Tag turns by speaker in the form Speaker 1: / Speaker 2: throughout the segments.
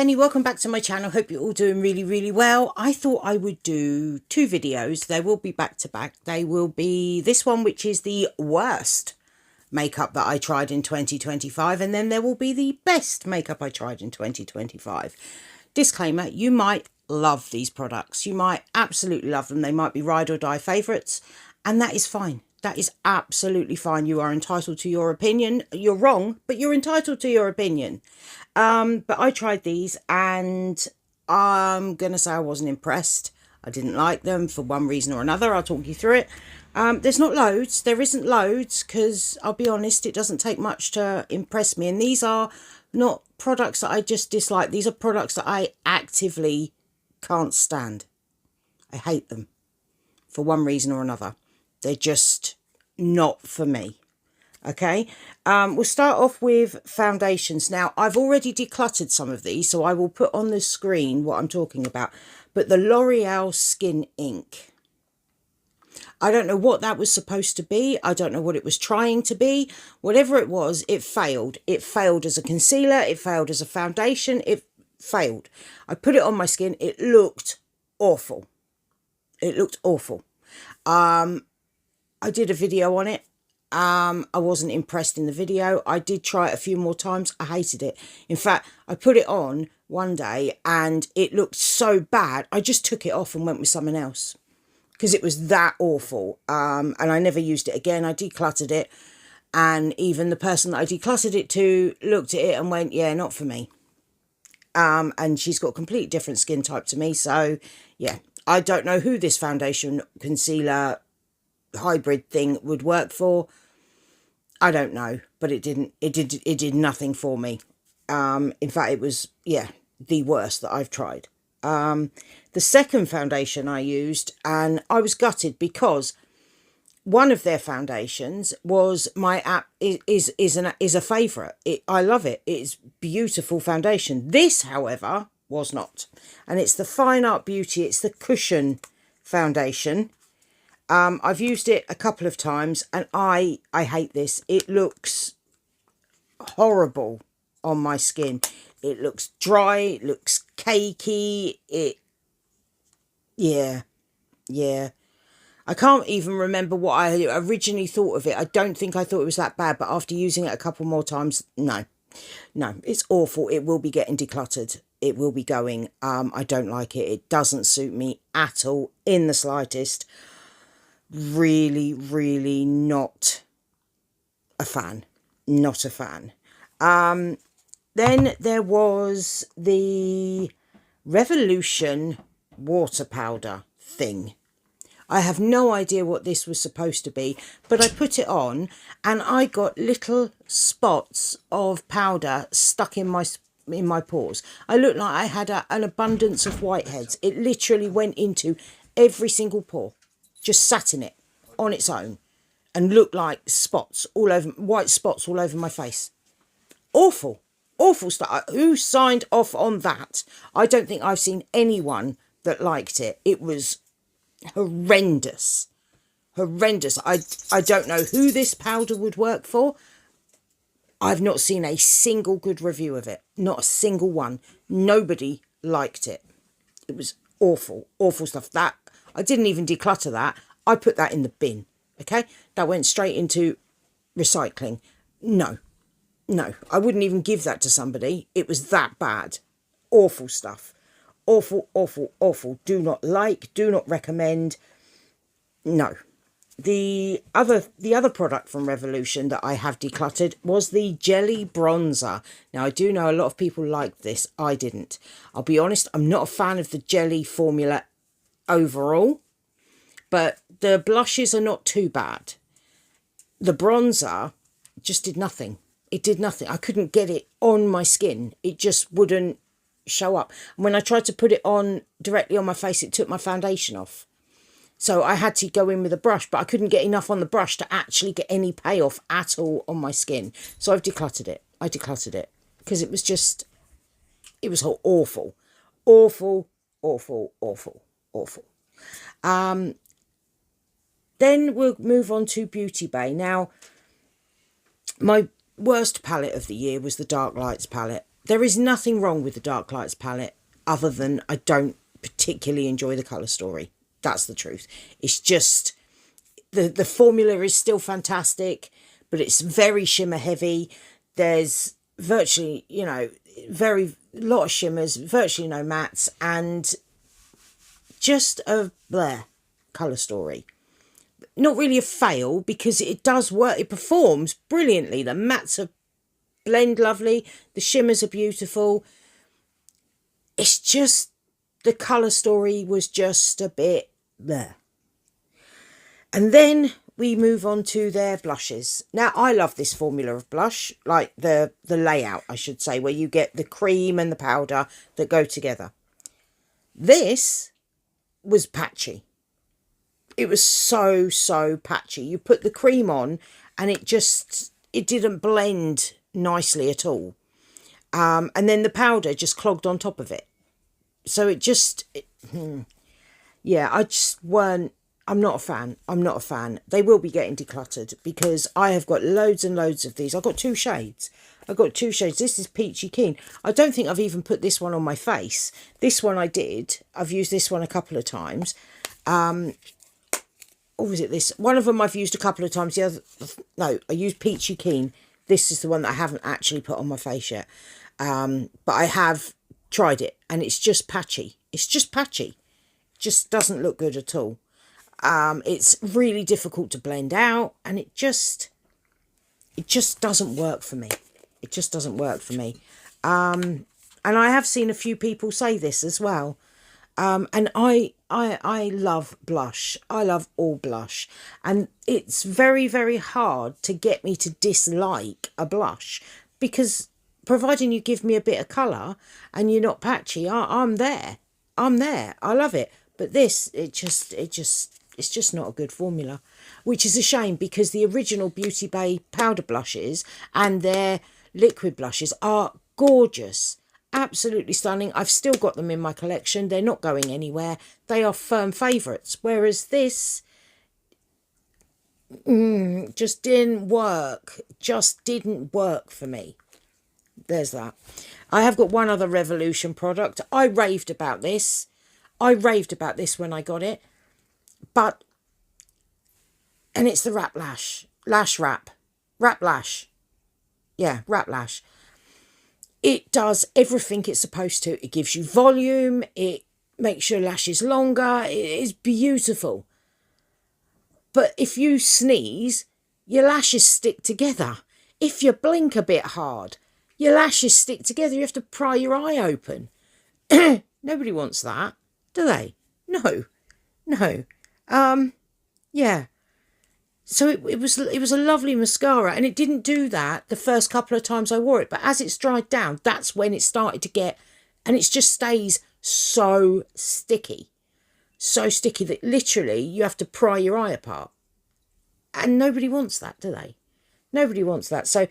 Speaker 1: Penny, welcome back to my channel. Hope you're all doing really well. I thought I would do two videos. They will be back to back. They will be this one, which is the worst makeup that I tried in 2025, and then there will be the best makeup I tried in 2025. Disclaimer, you might love these products. You might absolutely love them. They might be ride or die favourites, and that is fine. That is absolutely fine. You are entitled to your opinion. You're wrong, but you're entitled to your opinion. But I tried these and I'm going to say I wasn't impressed. I didn't like them for one reason or another. I'll talk you through it. There's not loads. There isn't loads because I'll be honest, it doesn't take much to impress me. And these are not products that I just dislike. These are products that I actively can't stand. I hate them for one reason or another. They're just not for me. Okay, we'll start off with foundations. Now, I've already decluttered some of these, so I will put on the screen what I'm talking about. But the L'Oreal Skin Ink. I don't know what that was supposed to be. I don't know what it was trying to be. Whatever it was, it failed. It failed as a concealer. It failed as a foundation. It failed. I put it on my skin. It looked awful. It looked awful. I did a video on it. I wasn't impressed in the video. I did try it a few more times. I hated it. In fact, I put it on one day and it looked so bad. I just took it off and went with something else because it was that awful. And I never used it again. I decluttered it. And even the person that I decluttered it to looked at it and went, yeah, not for me. And she's got a completely different skin type to me. So, yeah, I don't know who this foundation concealer hybrid thing would work for. I don't know, but it did nothing for me. In fact, it was, yeah, the worst that I've tried. The second foundation I used, and I was gutted because one of their foundations was my app is a favorite. I love it. It's beautiful foundation. This, however, was not, and it's the Fine Art Beauty. It's the Cushion foundation. I've used it a couple of times and I hate this. It looks horrible on my skin. It looks dry. It looks cakey. Yeah. I can't even remember what I originally thought of it. I don't think I thought it was that bad, but after using it a couple more times, no, it's awful. It will be getting decluttered. It will be going. I don't like it. It doesn't suit me at all in the slightest. Really not a fan. Not a fan. Then there was the Revolution water powder thing. I have no idea what this was supposed to be, but I put it on and I got little spots of powder stuck in my pores. I looked like I had an abundance of whiteheads. It literally went into every single pore. Just sat in it on its own and looked like spots all over, white spots all over my face. Awful stuff. Who signed off on that? I don't think I've seen anyone that liked it. It was horrendous. I don't know who this powder would work for. I've not seen a single good review of it. Not a single one. Nobody liked it. It was awful stuff. That I didn't even declutter that. I put that in the bin, okay? That went straight into recycling. No, I wouldn't even give that to somebody. It was that bad. Awful stuff. Awful. Do not like, do not recommend. No. The other product from Revolution that I have decluttered was the Jelly Bronzer. Now, I do know a lot of people liked this. I didn't. I'll be honest, I'm not a fan of the jelly formula overall. But the blushes are not too bad. The bronzer just did nothing. It did nothing. I couldn't get it on my skin. It just wouldn't show up. And when I tried to put it on directly on my face, it took my foundation off. So I had to go in with a brush, but I couldn't get enough on the brush to actually get any payoff at all on my skin. So I've decluttered it. I decluttered it because it was just, it was awful. Awful. Then we'll move on to Beauty Bay. Now, my worst palette of the year was the Dark Lights palette. There is nothing wrong with the Dark Lights palette other than I don't particularly enjoy the colour story. That's the truth. It's just the formula is still fantastic, but it's very shimmer heavy. There's virtually, you know, very lot of shimmers, virtually no mattes, and just a bleh colour story. Not really a fail because it does work. It performs brilliantly. The mattes are blend lovely. The shimmers are beautiful. It's just the colour story was just a bit there. And then we move on to their blushes. Now, I love this formula of blush, like the layout, I should say, where you get the cream and the powder that go together. This was patchy. It was so patchy. You put the cream on and it didn't blend nicely at all. And then the powder just clogged on top of it. So yeah, I'm not a fan. I'm not a fan. They will be getting decluttered because I have got loads and loads of these. I've got two shades. This is Peachy Keen. I don't think I've even put this one on my face. This one I did. I've used this one a couple of times. Or was it this? One of them I've used a couple of times. The other, no, I used Peachy Keen. This is the one that I haven't actually put on my face yet. But I have tried it and it's just patchy. It's just patchy. Just doesn't look good at all. It's really difficult to blend out and it just doesn't work for me. It just doesn't work for me. And I have seen a few people say this as well. And I love blush. I love all blush. And it's very, very hard to get me to dislike a blush because providing you give me a bit of colour and you're not patchy, I'm there. I'm there. I love it. But this, it's just not a good formula, which is a shame because the original Beauty Bay powder blushes and their liquid blushes are gorgeous. Absolutely stunning. I've still got them in my collection. They're not going anywhere. They are firm favourites. Whereas this just didn't work. Just didn't work for me. There's that. I have got one other Revolution product. I raved about this. When I got it. And it's the Wrap Lash. Lash Wrap. Wrap Lash. Yeah, Wrap Lash. It does everything it's supposed to. It gives you volume. It makes your lashes longer. It is beautiful. But if you sneeze, your lashes stick together. If you blink a bit hard, your lashes stick together. You have to pry your eye open. Nobody wants that, do they? No. Yeah. So it was a lovely mascara and it didn't do that the first couple of times I wore it. But as it's dried down, that's when it started to get, and it just stays so sticky. So sticky that literally you have to pry your eye apart. And nobody wants that, do they? Nobody wants that. So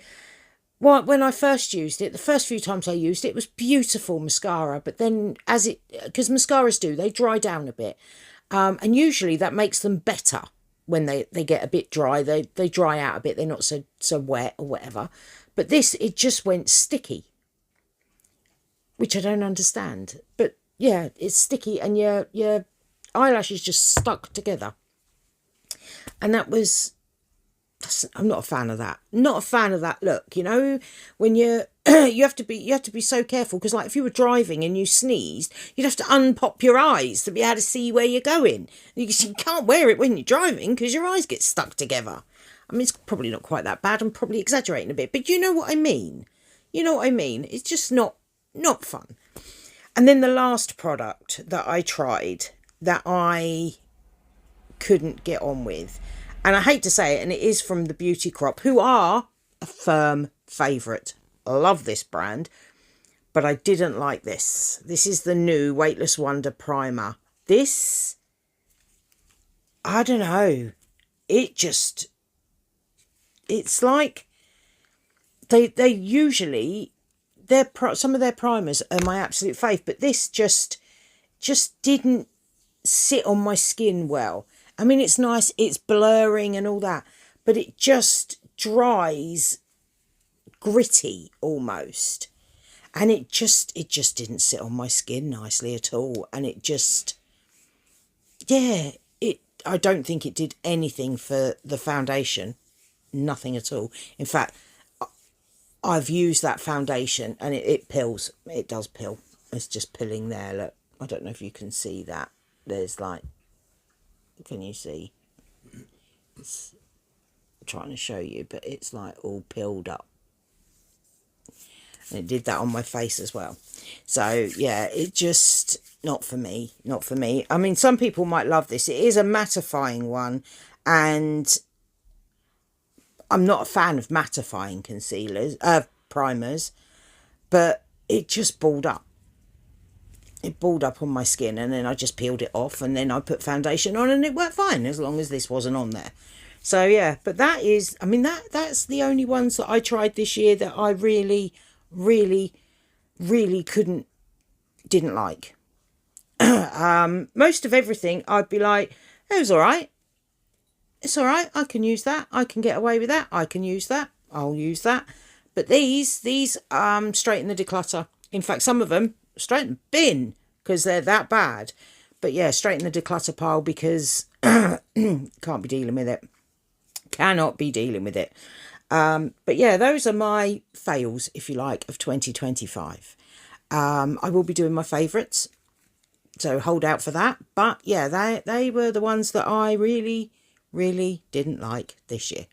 Speaker 1: when I first used it, the first few times I used it, it was beautiful mascara. But then because mascaras they dry down a bit. And usually that makes them better. When they get a bit dry, they dry out a bit. They're not so wet or whatever. But this, it just went sticky, which I don't understand. But yeah, it's sticky and your eyelashes just stuck together. And I'm not a fan of that. Not a fan of that look. You know, when you have to be so careful because, like, if you were driving and you sneezed, you'd have to unpop your eyes to be able to see where you're going. You can't wear it when you're driving because your eyes get stuck together. I mean, it's probably not quite that bad. I'm probably exaggerating a bit, but you know what I mean. You know what I mean. It's just not fun. And then the last product that I tried that I couldn't get on with. And I hate to say it, and it is from the Beauty Crop, who are a firm favourite. I love this brand, but I didn't like this. This is the new Weightless Wonder Primer. This, I don't know. It's like they usually, some of their primers are my absolute fave, but this just didn't sit on my skin well. I mean, it's nice, it's blurring and all that, but it just dries gritty almost. And it just didn't sit on my skin nicely at all. And it just, yeah, I don't think it did anything for the foundation. Nothing at all. In fact, I've used that foundation and it pills. It does pill. It's just pilling there. Look, I don't know if you can see that. There's like, can you see? It's, I'm trying to show you, but it's like all pilled up. And it did that on my face as well. So yeah, it just, not for me. Not for me. I mean, some people might love this. It is a mattifying one. And I'm not a fan of mattifying concealers, primers. But it just balled up. It balled up on my skin, and then I just peeled it off, and then I put foundation on and it worked fine as long as this wasn't on there. So yeah, but that is, I mean, that's the only ones that I tried this year that I really didn't like. Most of everything I'd be like, it was all right. It's all right. I can use that. I can get away with that. I can use that. I'll use that. But these straight in the declutter. In fact, some of them straight in the bin because they're that bad. But yeah, straight in the declutter pile because can't be dealing with it. Cannot be dealing with it. But yeah, those are my fails, if you like, of 2025. I will be doing my favourites, so hold out for that. But yeah, they were the ones that I really didn't like this year.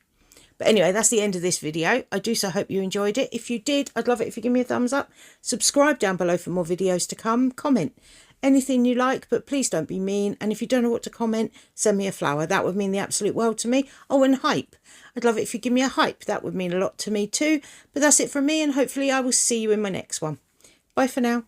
Speaker 1: But anyway, that's the end of this video. I do so hope you enjoyed it. If you did, I'd love it if you give me a thumbs up. Subscribe down below for more videos to come. Comment anything you like, but please don't be mean. And if you don't know what to comment, send me a flower. That would mean the absolute world to me. Oh, and hype. I'd love it if you give me a hype. That would mean a lot to me too. But that's it from me, and hopefully I will see you in my next one. Bye for now.